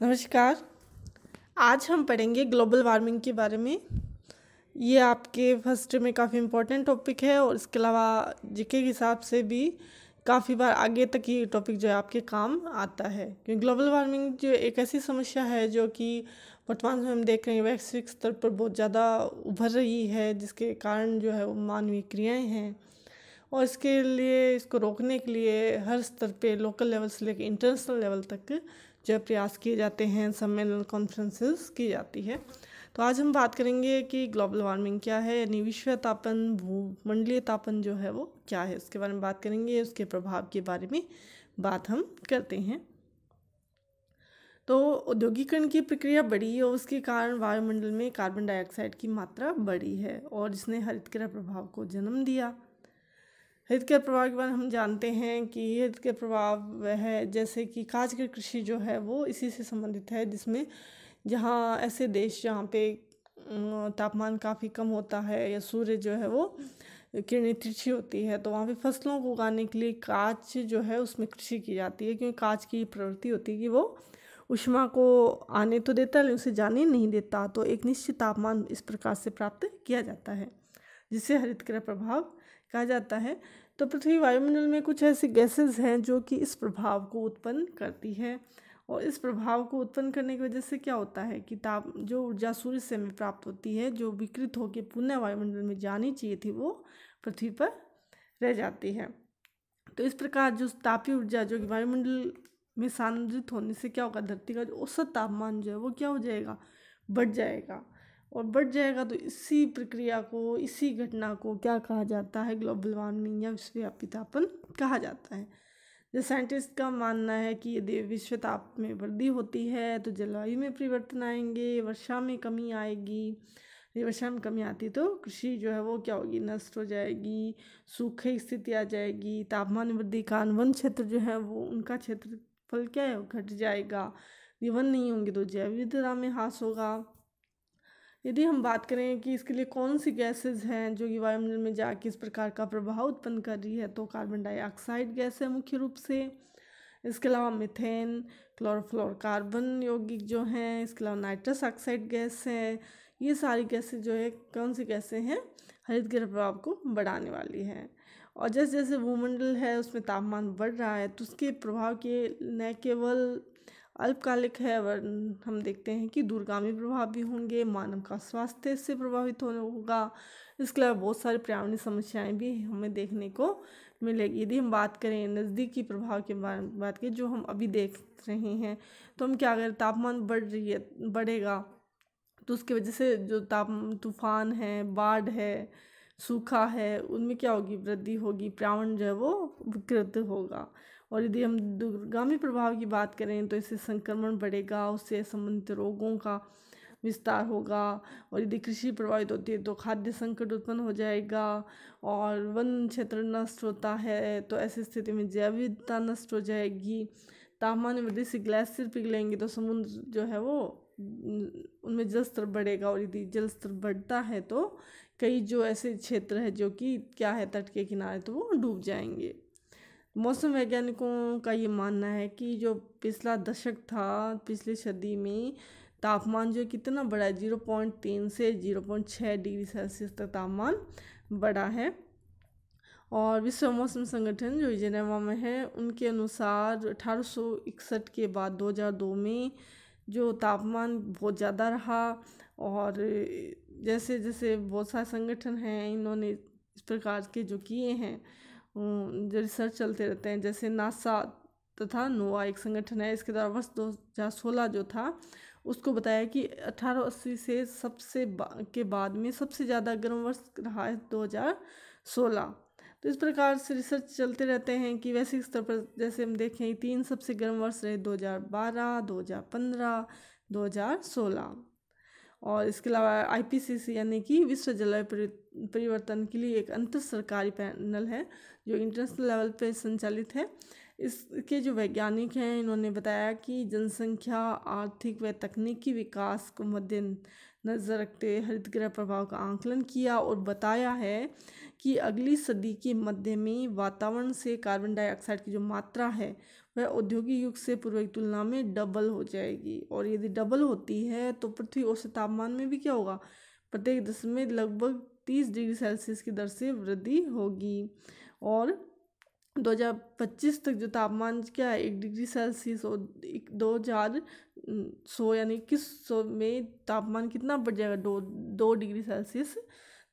नमस्कार। आज हम पढ़ेंगे ग्लोबल वार्मिंग के बारे में। ये आपके फर्स्ट में काफ़ी इम्पोर्टेंट टॉपिक है और इसके अलावा जीके के हिसाब से भी काफ़ी बार आगे तक ये टॉपिक जो है आपके काम आता है, क्योंकि ग्लोबल वार्मिंग जो एक ऐसी समस्या है जो कि वर्तमान में हम देख रहे हैं वैश्विक स्तर पर बहुत ज़्यादा उभर रही है, जिसके कारण जो है वो मानवीय क्रियाएँ हैं। और इसके लिए इसको रोकने के लिए हर स्तर पे लोकल लेवल से लेकर इंटरनेशनल लेवल तक जो है प्रयास किए जाते हैं, सम्मेलन कॉन्फ्रेंसेस की जाती है। तो आज हम बात करेंगे कि ग्लोबल वार्मिंग क्या है, यानी विश्व तापन, भूमंडलीय तापन जो है वो क्या है, उसके बारे में बात करेंगे। उसके प्रभाव के बारे में बात हम करते हैं। तो औद्योगिकरण की प्रक्रिया बढ़ी है और उसके कारण वायुमंडल में कार्बन डाइऑक्साइड की मात्रा बढ़ी है और इसने हरितगृह प्रभाव को जन्म दिया। हरितगृह प्रभाव के बारे में हम जानते हैं कि हरितगृह प्रभाव वह है जैसे कि कांच कृषि जो है वो इसी से संबंधित है, जिसमें जहाँ ऐसे देश जहाँ पे तापमान काफ़ी कम होता है या सूर्य जो है वो किरणें तिरछी होती है, तो वहाँ पे फसलों को उगाने के लिए कांच जो है उसमें कृषि की जाती है, क्योंकि कांच की प्रवृत्ति होती है कि वो ऊष्मा को आने तो देता है लेकिन उसे जाने नहीं देता। तो एक निश्चित तापमान इस प्रकार से प्राप्त किया जाता है, जिसे हरितगृह प्रभाव कहा जाता है। तो पृथ्वी वायुमंडल में कुछ ऐसी गैसेस हैं जो कि इस प्रभाव को उत्पन्न करती है, और इस प्रभाव को उत्पन्न करने की वजह से क्या होता है कि ताप जो ऊर्जा सूर्य से हमें प्राप्त होती है, जो विकृत होकर पुनः वायुमंडल में जानी चाहिए थी, वो पृथ्वी पर रह जाती है। तो इस प्रकार जो तापीय ऊर्जा जो कि वायुमंडल में सांद्रित होने से क्या होगा, धरती का जो औसत तापमान जो है वो क्या हो जाएगा, बढ़ जाएगा। और बढ़ जाएगा तो इसी प्रक्रिया को, इसी घटना को क्या कहा जाता है, ग्लोबल वार्मिंग या विश्वव्यापी तापन कहा जाता है। जो साइंटिस्ट का मानना है कि यदि विश्व ताप में वृद्धि होती है तो जलवायु में परिवर्तन आएंगे, वर्षा में कमी आएगी। यदि वर्षा में कमी आती तो कृषि जो है वो क्या होगी, नष्ट हो जाएगी, सूखे की स्थिति आ जाएगी। तापमान में वृद्धि का वन क्षेत्र जो है वो उनका क्षेत्रफल क्या है, घट जाएगा। यदि वन नहीं होंगे तो जैव विविधता में ह्रास होगा। यदि हम बात करें कि इसके लिए कौन सी गैसेस हैं जो कि वायुमंडल में जाके इस प्रकार का प्रभाव उत्पन्न कर रही है, तो कार्बन डाइऑक्साइड गैस है मुख्य रूप से। इसके अलावा मीथेन, क्लोरोफ्लोरोकार्बन यौगिक जो हैं, इसके अलावा नाइट्रस ऑक्साइड गैस है। ये सारी गैसें जो है कौन सी गैसें हैं, हरितगृह प्रभाव को बढ़ाने वाली हैं। और जैसे जैसे भूमंडल है उसमें तापमान बढ़ रहा है तो उसके प्रभाव के न केवल अल्पकालिक है, वरन हम देखते हैं कि दूरगामी प्रभाव भी होंगे। मानव का स्वास्थ्य इससे प्रभावित होने होगा। इसके अलावा बहुत सारी पर्यावरणीय समस्याएं भी हमें देखने को मिलेगी। यदि हम बात करें नज़दीकी प्रभाव के बारे में बात करें जो हम अभी देख रहे हैं, तो हम क्या अगर तापमान बढ़ेगा तो उसकी वजह से जो तूफान है, बाढ़ है, सूखा है, उनमें क्या होगी, वृद्धि होगी, पर्यावरण जो है वो विकृत होगा। और यदि हम दूरगामी प्रभाव की बात करें तो इससे संक्रमण बढ़ेगा, उससे संबंधित रोगों का विस्तार होगा। और यदि कृषि प्रभावित होती है तो खाद्य संकट उत्पन्न हो जाएगा। और वन क्षेत्र नष्ट होता है तो ऐसी स्थिति में जैव विविधता नष्ट हो जाएगी। तापमान में वृद्धि से ग्लेशियर पिघलेंगे तो समुद्र जो है वो उनमें जल स्तर बढ़ेगा, और यदि जल स्तर बढ़ता है तो कई जो ऐसे क्षेत्र है जो कि क्या है तट के किनारे, तो वो डूब जाएंगे। मौसम वैज्ञानिकों का ये मानना है कि जो पिछला दशक था, पिछली सदी में तापमान जो कितना बढ़ा है, 0.3 से 0.6 डिग्री सेल्सियस तक तापमान बढ़ा है। और विश्व मौसम संगठन जो जिनेवा में है, उनके अनुसार 1861 के बाद 2002 में जो तापमान बहुत ज़्यादा रहा। और जैसे जैसे बहुत सारे संगठन हैं, इन्होंने इस प्रकार के जो किए हैं, जो रिसर्च चलते रहते हैं, जैसे नासा तथा नोवा एक संगठन है, इसके द्वारा वर्ष 2016 जो था उसको बताया कि 1880 से के बाद में सबसे ज़्यादा गर्म वर्ष रहा है 2016। तो इस प्रकार से रिसर्च चलते रहते हैं कि वैश्विक स्तर पर जैसे हम देखें 3 सबसे गर्म वर्ष रहे 2012, 2015, 2016। और इसके अलावा IPCC यानी कि विश्व जलवायु परिवर्तन के लिए एक अंतर सरकारी पैनल है जो इंटरनेशनल लेवल पे संचालित है। इसके जो वैज्ञानिक हैं, इन्होंने बताया कि जनसंख्या, आर्थिक व तकनीकी विकास को मद्देनजर रखते हुए हरितगृह प्रभाव का आंकलन किया और बताया है कि अगली सदी के मध्य में वातावरण से कार्बन डाइऑक्साइड की जो मात्रा है वह औद्योगिक युग से पूर्व की तुलना में डबल हो जाएगी। और यदि डबल होती है तो पृथ्वी औसत तापमान में भी क्या होगा, प्रत्येक दशक में लगभग 30 डिग्री सेल्सियस की दर से वृद्धि होगी। और 2025 तक जो तापमान क्या है 1 डिग्री सेल्सियस, और 2100 यानी 2100 में तापमान कितना बढ़ जाएगा, 2 डिग्री सेल्सियस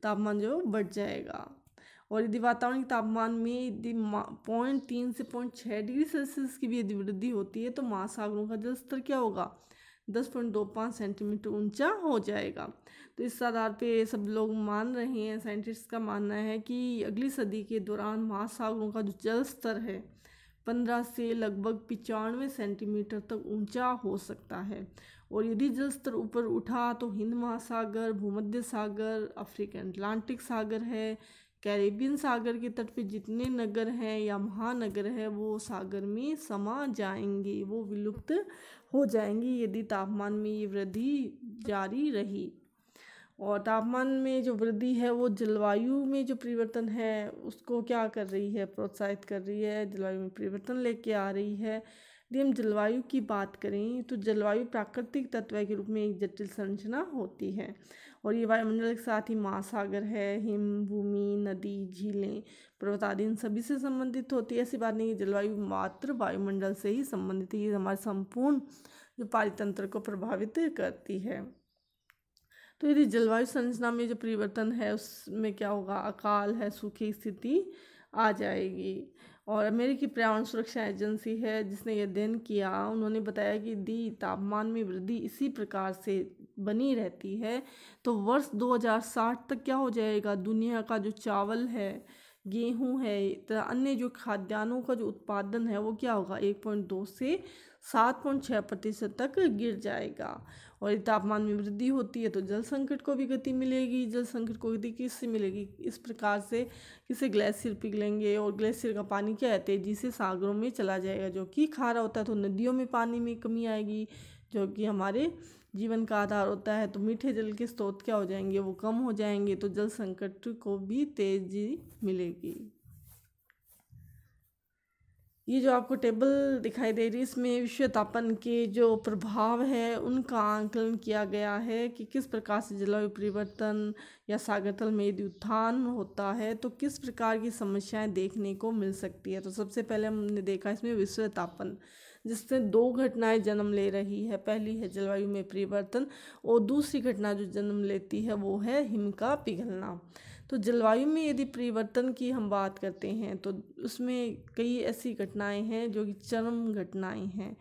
तापमान जो बढ़ जाएगा। और यदि वातावरण के तापमान में यदि 0.3 से 0.6 डिग्री सेल्सियस की भी यदि वृद्धि होती है तो महासागरों का जल स्तर क्या होगा, 10.25 सेंटीमीटर ऊंचा हो जाएगा। तो इस आधार पे सब लोग मान रहे हैं, साइंटिस्ट का मानना है कि अगली सदी के दौरान महासागरों का जो जल स्तर है 15 से लगभग 95 सेंटीमीटर तक ऊंचा हो सकता है। और यदि जल स्तर ऊपर उठा तो हिंद महासागर, भूमध्य सागर, अफ्रीकन अटलांटिक सागर है, कैरेबियन सागर के तट पे जितने नगर हैं या महानगर है वो सागर में समा जाएंगे, वो विलुप्त हो जाएंगी यदि तापमान में ये वृद्धि जारी रही। और तापमान में जो वृद्धि है वो जलवायु में जो परिवर्तन है उसको क्या कर रही है, प्रोत्साहित कर रही है, जलवायु में परिवर्तन लेके आ रही है। यदि हम जलवायु की बात करें तो जलवायु प्राकृतिक तत्व के रूप में एक जटिल संरचना होती है और ये वायुमंडल के साथ ही महासागर है, हिम, भूमि, नदी, झीलें, पर्वत आदि इन सभी से संबंधित होती है। ऐसी बात नहीं है जलवायु मात्र वायुमंडल से ही संबंधित है, ये हमारे संपूर्ण जो पारितंत्र को प्रभावित करती है। तो यदि जलवायु संरचना में जो परिवर्तन है उसमें क्या होगा, अकाल है, सूखी स्थिति आ जाएगी। और अमेरिकी पर्यावरण सुरक्षा एजेंसी है जिसने यह अध्ययन किया, उन्होंने बताया कि यदि तापमान में वृद्धि इसी प्रकार से बनी रहती है तो वर्ष 2060 तक क्या हो जाएगा, दुनिया का जो चावल है, गेहूं है, अन्य जो खाद्यान्नों का जो उत्पादन है वो क्या होगा 1.2 से 7.6% तक गिर जाएगा। और यदि तापमान में वृद्धि होती है तो जल संकट को भी गति मिलेगी। जल संकट को गति किससे मिलेगी, इस प्रकार से किसे ग्लेशियर पिघलेंगे और ग्लेशियर का पानी क्या है तेजी से सागरों में चला जाएगा जो कि खारा होता है, तो नदियों में पानी में कमी आएगी जो कि हमारे जीवन का आधार होता है। तो मीठे जल के स्रोत क्या हो जाएंगे, वो कम हो जाएंगे, तो जल संकट को भी तेजी मिलेगी। ये जो आपको टेबल दिखाई दे रही है इसमें विश्व तापन के जो प्रभाव है उनका आकलन किया गया है कि किस प्रकार से जलवायु परिवर्तन या सागर तल में यदि उत्थान होता है तो किस प्रकार की समस्याएं देखने को मिल सकती है। तो सबसे पहले हमने देखा इसमें विश्व तापन, जिससे 2 घटनाएं जन्म ले रही है। पहली है जलवायु में परिवर्तन और दूसरी घटना जो जन्म लेती है वो है हिम का पिघलना। तो जलवायु में यदि परिवर्तन की हम बात करते हैं तो उसमें कई ऐसी घटनाएं हैं जो कि चरम घटनाएं हैं।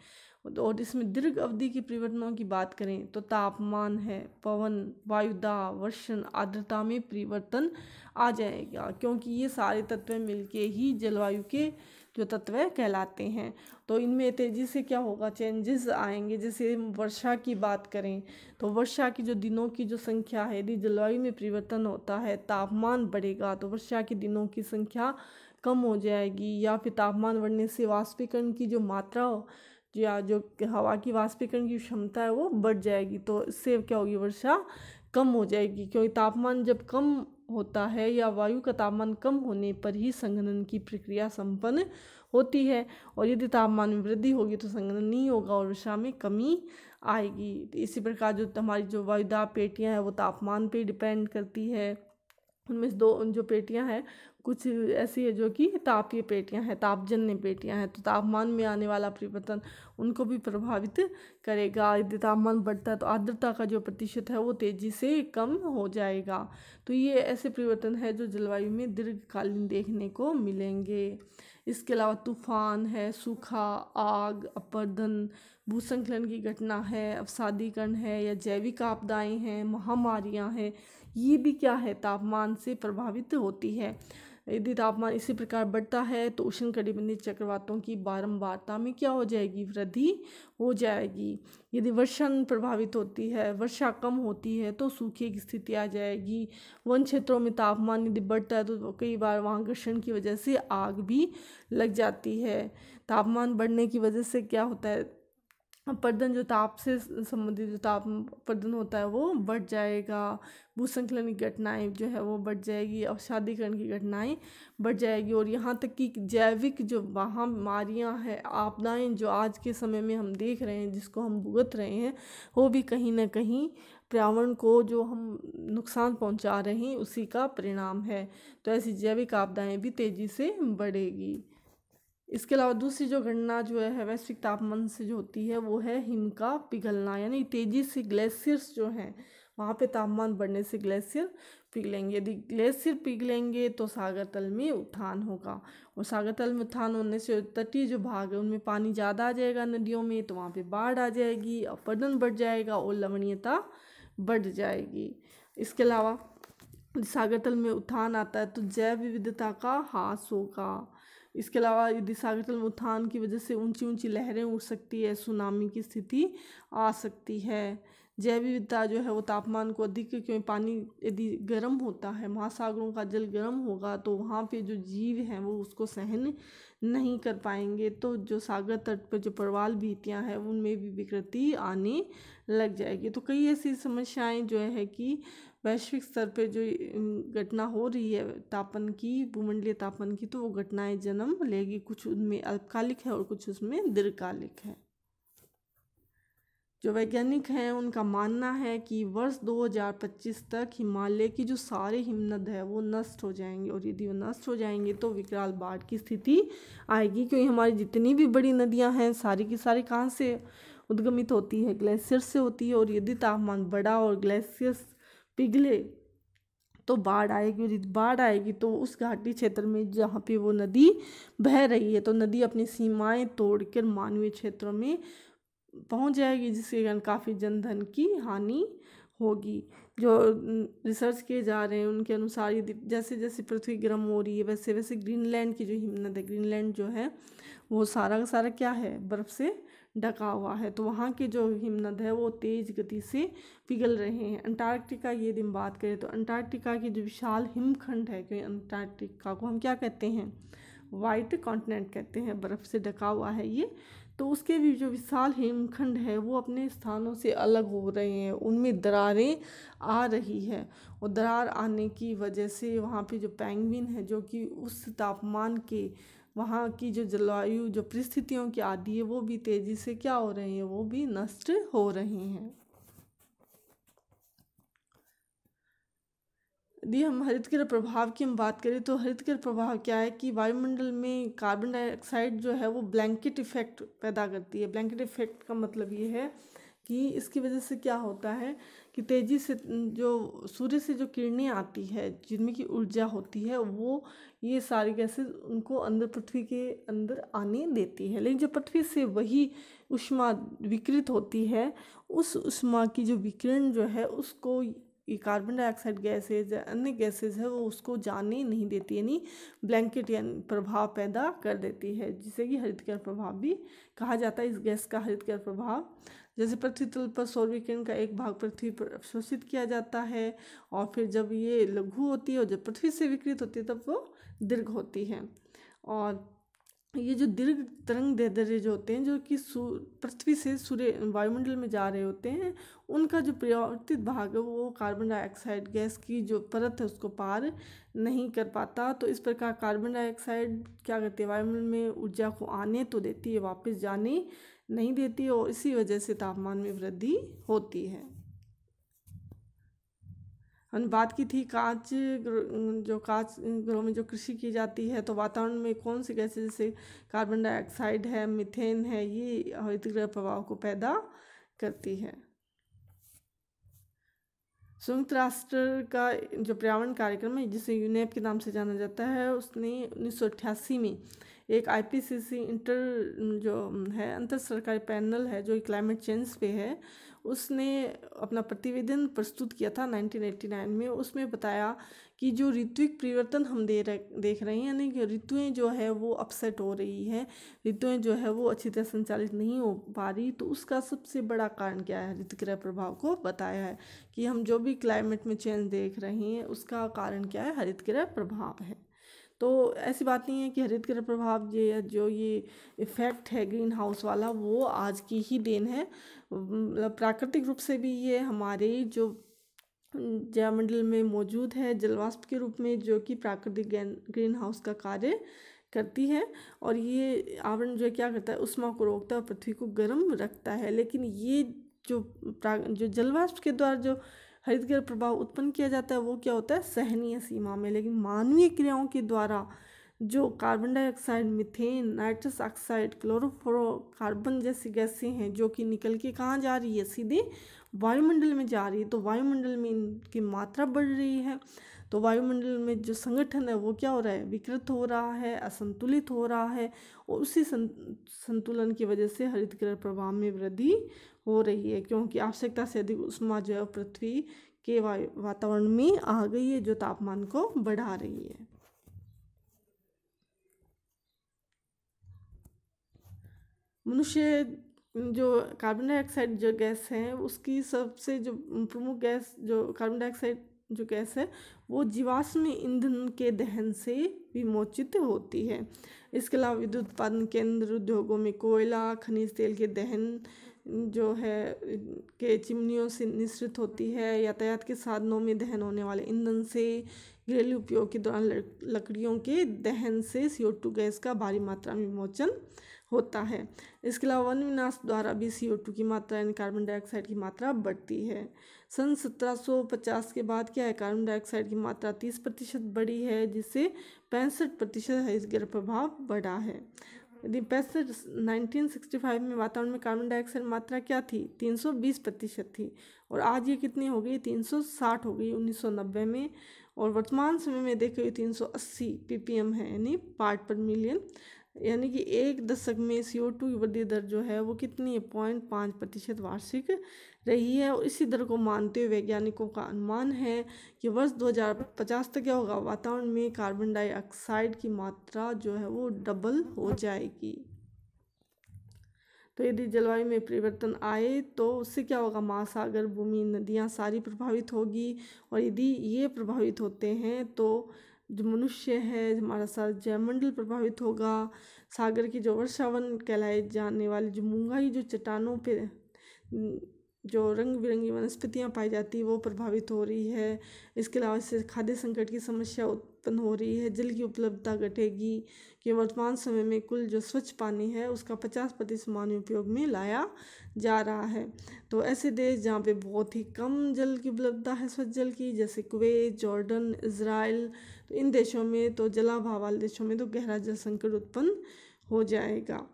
और इसमें दीर्घ अवधि की परिवर्तनों की बात करें तो तापमान है, पवन, वायुदाब, वर्षण, आर्द्रता में परिवर्तन आ जाएगा, क्योंकि ये सारे तत्व मिलके ही जलवायु के जो तत्व कहलाते हैं। तो इनमें तेज़ी से क्या होगा, चेंजेस आएंगे। जैसे वर्षा की बात करें तो वर्षा की जो दिनों की जो संख्या है, यदि जलवायु में परिवर्तन होता है, तापमान बढ़ेगा तो वर्षा के दिनों की संख्या कम हो जाएगी, या फिर तापमान बढ़ने से वाष्पीकरण की जो मात्रा या जो हवा की वाष्पीकरण की क्षमता है वो बढ़ जाएगी। तो इससे क्या होगी, वर्षा कम हो जाएगी, क्योंकि तापमान जब कम होता है या वायु का तापमान कम होने पर ही संघनन की प्रक्रिया संपन्न होती है। और यदि तापमान में वृद्धि होगी तो संघनन नहीं होगा और वर्षा में कमी आएगी। इसी प्रकार जो हमारी जो वायुदाब पेटियां हैं वो तापमान पे डिपेंड करती है। उनमें से 2 जो पेटियां हैं कुछ ऐसी है जो कि तापीय पेटियां हैं, तापजन्य पेटियां हैं। तो तापमान में आने वाला परिवर्तन उनको भी प्रभावित करेगा। यदि तापमान बढ़ता है तो आर्द्रता का जो प्रतिशत है वो तेज़ी से कम हो जाएगा। तो ये ऐसे परिवर्तन है जो जलवायु में दीर्घकालीन देखने को मिलेंगे। इसके अलावा तूफान है, सूखा, आग, अपरदन, भूस्खलन की घटना है, अवसादीकरण है या जैविक आपदाएं हैं, महामारियां हैं, ये भी क्या है तापमान से प्रभावित होती है। यदि तापमान इसी प्रकार बढ़ता है तो उष्णकटिबंधीय चक्रवातों की बारंबारता में क्या हो जाएगी, वृद्धि हो जाएगी। यदि वर्षा प्रभावित होती है, वर्षा कम होती है तो सूखे की स्थिति आ जाएगी। वन क्षेत्रों में तापमान यदि बढ़ता है तो कई बार वहाँ घर्षण की वजह से आग भी लग जाती है। तापमान बढ़ने की वजह से क्या होता है, अपरदन जो ताप से संबंधित जो ताप अपरदन होता है वो बढ़ जाएगा, भूसंकलन की घटनाएं जो है वो बढ़ जाएगी, अवसादीकरण की घटनाएं बढ़ जाएगी। और यहाँ तक कि जैविक जो महामारियाँ हैं, आपदाएं जो आज के समय में हम देख रहे हैं, जिसको हम भुगत रहे हैं, वो भी कहीं ना कहीं पर्यावरण को जो हम नुकसान पहुंचा रहे हैं उसी का परिणाम है। तो ऐसी जैविक आपदाएं भी तेज़ी से बढ़ेगी। इसके अलावा दूसरी जो घटना जो है वैश्विक तापमान से जो होती है वो है हिम का पिघलना, यानी तेज़ी से ग्लेशियर्स जो हैं वहाँ पे तापमान बढ़ने से ग्लेशियर पिघलेंगे। यदि ग्लेशियर पिघलेंगे तो सागर तल में उत्थान होगा, और सागर तल में उत्थान होने से तटीय जो भाग है उनमें पानी ज़्यादा आ जाएगा नदियों में, तो वहाँ पे बाढ़ आ जाएगी, अपरदन बढ़ जाएगा और लवणीयता बढ़ जाएगी। इसके अलावा सागर तल में उत्थान आता है तो जैव विविधता का ह्रास होगा। इसके अलावा यदि सागर तल में उत्थान की वजह से ऊंची ऊंची लहरें उठ सकती है, सुनामी की स्थिति आ सकती है। जैव विविधता जो है वो तापमान को अधिक, क्योंकि पानी यदि गर्म होता है, महासागरों का जल गर्म होगा तो वहाँ पे जो जीव हैं वो उसको सहन नहीं कर पाएंगे, तो जो सागर तट पर जो प्रवाल भित्तियाँ हैं उनमें भी विकृति आने लग जाएगी। तो कई ऐसी समस्याएं जो है कि वैश्विक स्तर पे जो घटना हो रही है तापन की, भूमंडलीय तापन की, तो वो घटनाएं जन्म लेगी। कुछ उनमें अल्पकालिक है और कुछ उसमें दीर्घकालिक है। जो वैज्ञानिक हैं उनका मानना है कि वर्ष 2025 तक हिमालय की जो सारे हिमनद है वो नष्ट हो जाएंगे, और यदि वो नष्ट हो जाएंगे तो विकराल बाढ़ की स्थिति आएगी। क्योंकि हमारी जितनी भी बड़ी नदियां हैं सारी की सारी कहाँ से उद्गमित होती है, ग्लेशियर से होती है। और यदि तापमान बढ़ा और ग्लेशियर्स पिघले तो बाढ़ आएगी, और यदि बाढ़ आएगी तो उस घाटी क्षेत्र में जहाँ पे वो नदी बह रही है तो नदी अपनी सीमाएं तोड़कर मानवीय क्षेत्रों में पहुंच जाएगी, जिसके कारण काफ़ी जनधन की हानि होगी। जो रिसर्च किए जा रहे हैं उनके अनुसार यदि जैसे जैसे पृथ्वी गर्म हो रही है वैसे वैसे ग्रीनलैंड की जो हिमनद है, ग्रीनलैंड जो है वो सारा का सारा क्या है, बर्फ़ से ढका हुआ है, तो वहाँ के जो हिमनद है वो तेज़ गति से पिघल रहे हैं। अंटार्कटिका की यदि हम बात करें तो अंटार्कटिका की जो विशाल हिमखंड है, क्योंकि अंटार्कटिका को हम क्या कहते हैं, वाइट कॉन्टिनेंट कहते हैं, बर्फ़ से ढका हुआ है ये, तो उसके भी जो विशाल हिमखंड है वो अपने स्थानों से अलग हो रहे हैं, उनमें दरारें आ रही है। और दरार आने की वजह से वहाँ पे जो पेंगुइन है जो कि उस तापमान के वहाँ की जो जलवायु जो परिस्थितियों की आदि है वो भी तेज़ी से क्या हो रही हैं, वो भी नष्ट हो रही हैं। यदि हम हरितगृह प्रभाव की हम बात करें तो हरितगृह प्रभाव क्या है कि वायुमंडल में कार्बन डाइऑक्साइड जो है वो ब्लैंकेट इफेक्ट पैदा करती है। ब्लैंकेट इफेक्ट का मतलब ये है कि इसकी वजह से क्या होता है कि तेज़ी से जो सूर्य से जो किरणें आती है जिनमें की ऊर्जा होती है वो ये सारी गैसेज उनको अंदर पृथ्वी के अंदर आने देती है, लेकिन जो पृथ्वी से वही ऊष्मा विकिरित होती है उस ऊष्मा की जो विकिरण जो है उसको ये कार्बन डाइऑक्साइड गैसेज या अन्य गैसेज है वो उसको जाने नहीं देती, यानी ब्लैंकेट यानी प्रभाव पैदा कर देती है, जिसे कि हरितगृह प्रभाव भी कहा जाता है। इस गैस का हरितगृह प्रभाव, जैसे पृथ्वी तल पर सौर विकिरण का एक भाग पृथ्वी पर अवशोषित किया जाता है, और फिर जब ये लघु होती है और जब पृथ्वी से विकिरित होती है तब वो दीर्घ होती है। और ये जो दीर्घ तरंग दैर्ध्य जो होते हैं जो कि पृथ्वी से सूर्य वायुमंडल में जा रहे होते हैं उनका जो परावर्तित भाग है वो कार्बन डाइऑक्साइड गैस की जो परत है उसको पार नहीं कर पाता। तो इस प्रकार कार्बन डाइऑक्साइड क्या करती है, वायुमंडल में ऊर्जा को आने तो देती है, वापस जाने नहीं देती, और इसी वजह से तापमान में वृद्धि होती है। हमने बात की थी कांच गृहों में जो कृषि की जाती है तो वातावरण में कौन सी गैसें जैसे कार्बन डाइऑक्साइड है, मीथेन है, ये हरितगृह प्रभाव को पैदा करती है। संयुक्त राष्ट्र का जो पर्यावरण कार्यक्रम है जिसे यूनेप के नाम से जाना जाता है उसने 1988 में एक IPCC जो है अंतर सरकारी पैनल है जो क्लाइमेट चेंज पे है उसने अपना प्रतिवेदन प्रस्तुत किया था 1989 में। उसमें बताया कि जो ऋतुविक परिवर्तन हम देख रहे हैं, यानी कि ऋतुएं जो है वो अपसेट हो रही है, ऋतुएं जो है वो अच्छी तरह संचालित नहीं हो पा रही, तो उसका सबसे बड़ा कारण क्या है, हरितगृह प्रभाव को बताया है कि हम जो भी क्लाइमेट में चेंज देख रहे हैं उसका कारण क्या है, हरितगृह प्रभाव है। तो ऐसी बात नहीं है कि हरित गृह प्रभाव ये इफ़ेक्ट है ग्रीन हाउस वाला वो आज की ही देन है। मतलब प्राकृतिक रूप से भी ये हमारे जो जलमंडल में मौजूद है जलवाष्प के रूप में, जो कि प्राकृतिक ग्रीन हाउस का कार्य करती है। और ये आवरण जो क्या करता है, ऊष्मा को रोकता है और पृथ्वी को गर्म रखता है। लेकिन ये जो जलवाष्प के द्वारा जो हरितगृह प्रभाव उत्पन्न किया जाता है वो क्या होता है, सहनीय सीमा में। लेकिन मानवीय क्रियाओं के द्वारा जो carbon dioxide, methane, nitrous oxide, chlorofluorocarbon जैसी गैसें हैं जो कि निकल के कहाँ जा रही है, सीधे वायुमंडल में जा रही है। तो वायुमंडल में इनकी मात्रा बढ़ रही है। तो वायुमंडल में जो संगठन है वो क्या हो रहा है, विकृत हो रहा है, असंतुलित हो रहा है। और उसी संतुलन की वजह से हरितगृह प्रभाव में वृद्धि हो रही है, क्योंकि आवश्यकता से अधिक ऊष्मा जो है पृथ्वी के वातावरण में आ गई है, जो तापमान को बढ़ा रही है। मनुष्य जो कार्बन डाइऑक्साइड जो गैस है उसकी सबसे जो प्रमुख गैस जो कार्बन डाइऑक्साइड जो गैस है वो जीवाश्म ईंधन के दहन से विमोचित होती है। इसके अलावा विद्युत उत्पादन केंद्र, उद्योगों में कोयला, खनिज तेल के दहन जो है के चिमनियों से निःसृत होती है। यातायात के साधनों में दहन होने वाले ईंधन से, घरेलू उपयोग के दौरान लकड़ियों के दहन से CO2 गैस का भारी मात्रा में विमोचन होता है। इसके अलावा वन विनाश द्वारा भी CO2 की मात्रा यानी कार्बन डाइऑक्साइड की मात्रा बढ़ती है। सन 1750 के बाद क्या है, कार्बन डाइऑक्साइड की मात्रा 30% बढ़ी है, जिससे 65% हरितगृह प्रभाव बढ़ा है। यदि 1965 में वातावरण में कार्बन डाइऑक्साइड मात्रा क्या थी, 320% थी, और आज ये कितनी हो गई, 360 हो गई 1990 में। और वर्तमान समय में देखें 380 ppm है, यानी पार्ट पर मिलियन। यानी कि एक दशक में CO2 की वृद्धि दर जो है वो कितनी है, 0.5% वार्षिक रही है। और इसी दर को मानते हुए वैज्ञानिकों का अनुमान है कि वर्ष 2050 तक क्या होगा, वातावरण में कार्बन डाइऑक्साइड की मात्रा जो है वो डबल हो जाएगी। तो यदि जलवायु में परिवर्तन आए तो उससे क्या होगा, महासागर, भूमि, नदियाँ सारी प्रभावित होगी। और यदि ये प्रभावित होते हैं तो जो मनुष्य है, हमारा सारा जलमंडल प्रभावित होगा। सागर की जो वर्षावन कहलाए जाने वाली जो मूंगाई जो चट्टानों पे जो रंग बिरंगी वनस्पतियाँ पाई जाती है वो प्रभावित हो रही है। इसके अलावा इससे खाद्य संकट की समस्या उत्पन्न हो रही है, जल की उपलब्धता घटेगी, कि वर्तमान समय में कुल जो स्वच्छ पानी है उसका 50% मानव उपयोग में लाया जा रहा है। तो ऐसे देश जहाँ पे बहुत ही कम जल की उपलब्धता है स्वच्छ जल की, जैसे कुवैत, जॉर्डन, इज़राइल, तो इन देशों में तो जलाभाव वाले देशों में तो गहरा जल संकट उत्पन्न हो जाएगा।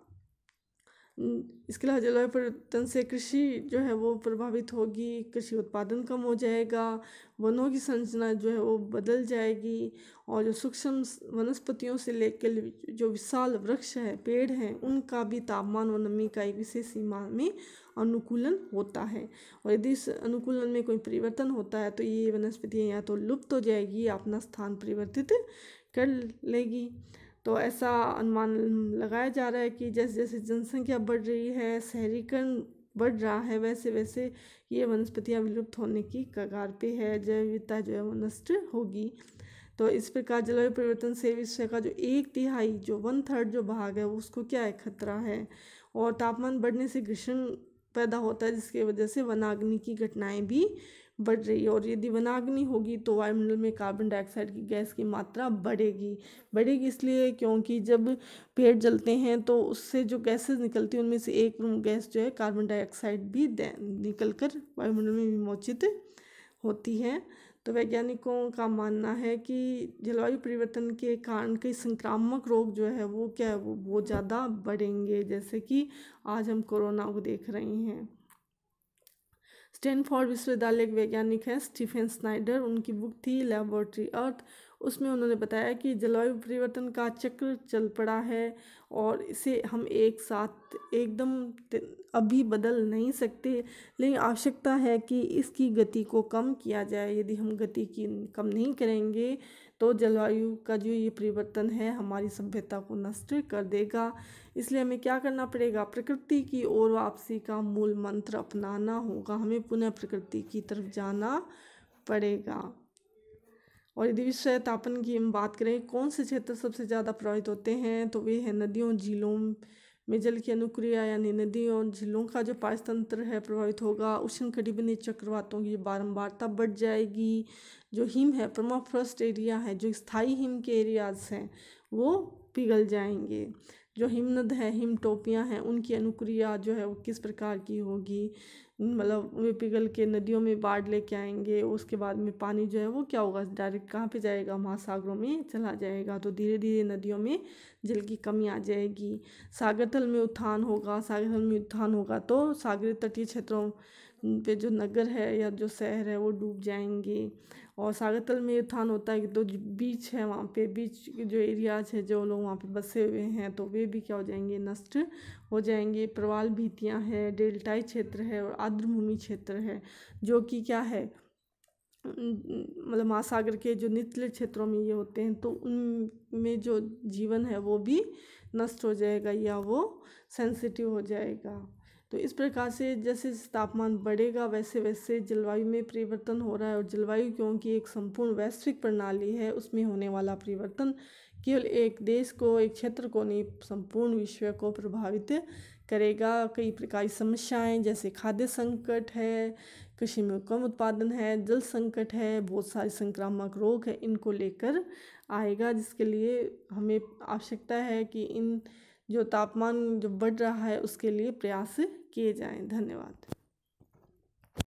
इसके अलावा जलवायु परिवर्तन से कृषि जो है वो प्रभावित होगी, कृषि उत्पादन कम हो जाएगा, वनों की संरचना जो है वो बदल जाएगी, और जो सूक्ष्म वनस्पतियों से लेकर जो विशाल वृक्ष है, पेड़ हैं, उनका भी तापमान व नमी का एक विशेष सीमा में अनुकूलन होता है। और यदि इस अनुकूलन में कोई परिवर्तन होता है तो ये वनस्पतियाँ या तो लुप्त हो जाएगी या अपना स्थान परिवर्तित कर लेगी। तो ऐसा अनुमान लगाया जा रहा है कि जैसे जैसे जनसंख्या बढ़ रही है, शहरीकरण बढ़ रहा है, वैसे वैसे ये वनस्पतियाँ विलुप्त होने की कगार पे है, जैव विविधता जो है वो नष्ट होगी। तो इस प्रकार जलवायु परिवर्तन से विश्व का जो 1/3 जो 1/3 जो भाग है उसको क्या है, खतरा है। और तापमान बढ़ने से ग्रीष्म पैदा होता है, जिसकी वजह से वनाग्नि की घटनाएं भी बढ़ रही है। और यदि वनाग्नि होगी तो वायुमंडल में कार्बन डाइऑक्साइड की गैस की मात्रा बढ़ेगी इसलिए क्योंकि जब पेड़ जलते हैं तो उससे जो गैसेस निकलती हैं उनमें से एक प्रमुख गैस जो है कार्बन डाइऑक्साइड भी निकलकर वायुमंडल में विमोचित होती है। तो वैज्ञानिकों का मानना है कि जलवायु परिवर्तन के कारण कई संक्रामक रोग जो है वो क्या है, वो बहुत ज़्यादा बढ़ेंगे, जैसे कि आज हम कोरोना को देख रहे हैं। स्टैनफोर्ड विश्वविद्यालय के वैज्ञानिक हैं स्टीफन स्नाइडर, उनकी बुक थी लैबोरेटरी अर्थ। उसमें उन्होंने बताया कि जलवायु परिवर्तन का चक्र चल पड़ा है और इसे हम एक साथ एकदम अभी बदल नहीं सकते, लेकिन आवश्यकता है कि इसकी गति को कम किया जाए। यदि हम गति की कम नहीं करेंगे तो जलवायु का जो ये परिवर्तन है हमारी सभ्यता को नष्ट कर देगा। इसलिए हमें क्या करना पड़ेगा, प्रकृति की ओर वापसी का मूल मंत्र अपनाना होगा, हमें पुनः प्रकृति की तरफ जाना पड़ेगा। और यदि विश्व तापन की हम बात करें कौन से क्षेत्र सबसे ज़्यादा प्रभावित होते हैं, तो वे हैं नदियों झीलों में जल की अनुक्रिया, यानी नदियों और झीलों का जो पाचन तंत्र है प्रभावित होगा। उष्णकटिबंधीय चक्रवातों की बारंबारता बढ़ जाएगी। जो हिम है, परमाफ्रॉस्ट एरिया है, जो स्थायी हिम के एरियाज हैं वो पिघल जाएंगे। जो हिमनद है, हिम टोपियाँ हैं, उनकी अनुक्रिया जो है वो किस प्रकार की होगी, मतलब वे पिघल के नदियों में बाढ़ लेके आएंगे। उसके बाद में पानी जो है वो क्या होगा, डायरेक्ट कहाँ पे जाएगा, महासागरों में चला जाएगा। तो धीरे धीरे नदियों में जल की कमी आ जाएगी। सागर तल में उत्थान होगा। सागर तल में उत्थान होगा तो सागरीय तटीय क्षेत्रों पे जो नगर है या जो शहर है वो डूब जाएंगे। और सागर तल में उत्थान होता है तो बीच है, वहाँ पे बीच जो एरियाज है, जो लोग वहाँ पे बसे हुए हैं तो वे भी क्या हो जाएंगे, नष्ट हो जाएंगे। प्रवाल भीतियाँ है, डेल्टाई क्षेत्र है और आर्द्रभूमि क्षेत्र है, जो कि क्या है, मतलब महासागर के जो निचले क्षेत्रों में ये होते हैं, तो उनमें जो जीवन है वो भी नष्ट हो जाएगा या वो सेंसिटिव हो जाएगा। तो इस प्रकार से जैसे तापमान बढ़ेगा वैसे वैसे जलवायु में परिवर्तन हो रहा है। और जलवायु क्योंकि एक संपूर्ण वैश्विक प्रणाली है, उसमें होने वाला परिवर्तन केवल एक देश को, एक क्षेत्र को नहीं, संपूर्ण विश्व को प्रभावित करेगा। कई प्रकार की समस्याएं जैसे खाद्य संकट है, कृषि में कम उत्पादन है, जल संकट है, बहुत सारे संक्रामक रोग है, इनको लेकर आएगा। जिसके लिए हमें आवश्यकता है कि इन जो तापमान जो बढ़ रहा है उसके लिए प्रयास किए जाएं। धन्यवाद।